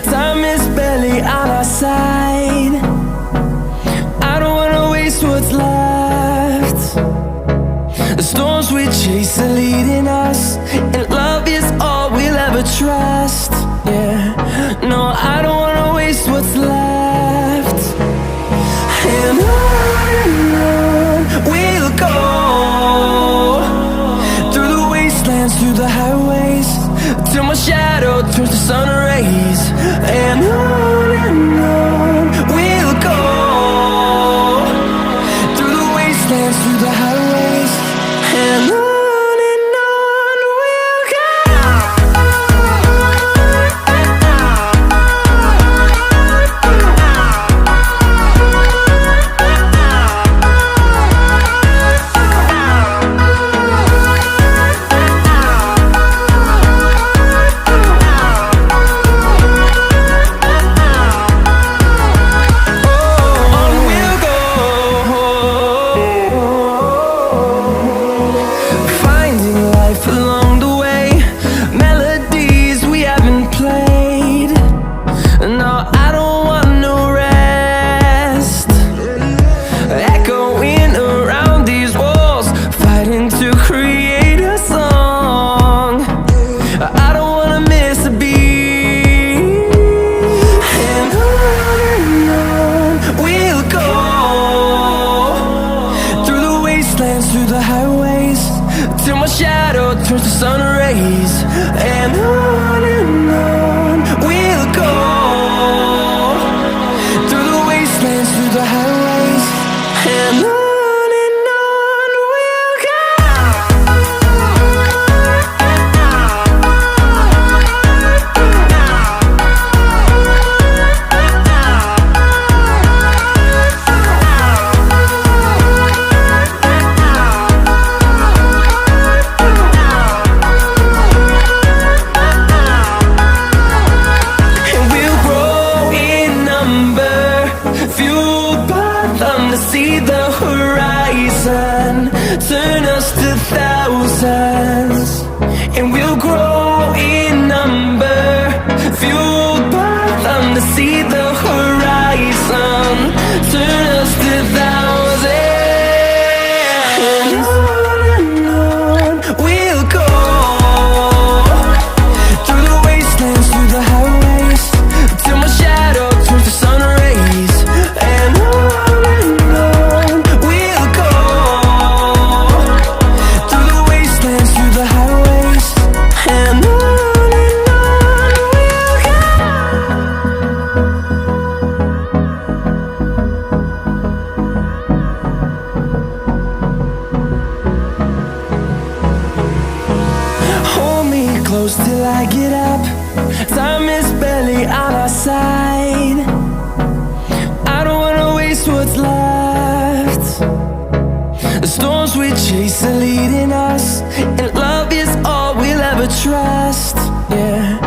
Time is barely on our side. I don't wanna waste what's left. The storms we chase are leading us, and love is all we'll ever trust. Yeah, no, I don't wanna waste what's left. And on we'll go, through the wastelands, through the highways, till my shadow turns to sun rays. And on we'll go, through the wastelands, through the highways, and on we'll go. Through the highways, till my shadow turns to sun rays. And on we'll go, through the wastelands, through the highways, and on we'll go. To see the horizon turn us to thousands, and we'll grow in number, fueled by them. To see the horizon turn us to thousands, and on we'll go, through the wastelands, through the highways, till my shadow turns to sun rays. And close till I get up. Time is barely on our side. I don't wanna waste what's left. The storms we chase are leading us, and love is all we'll ever trust. Yeah,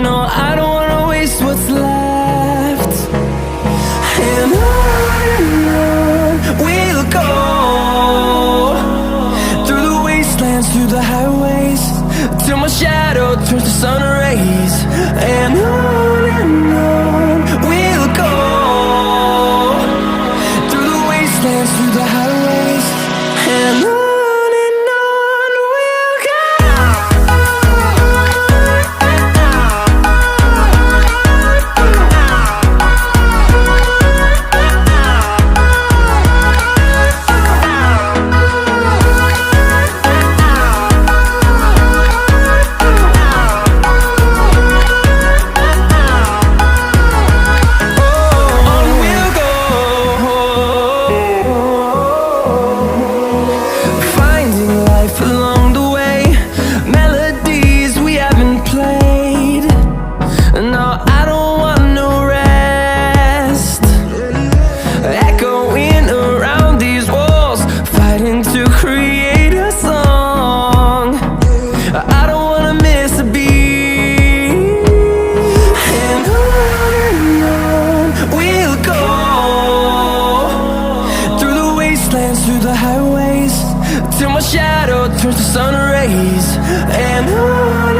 no, I don't wanna waste what's left. And on we'll go, through the wastelands, through the highways, till my shadow turns to sun rays. And on we'll go, through the wastelands, through the highways, and on. Till my shadow turns to sun rays. And on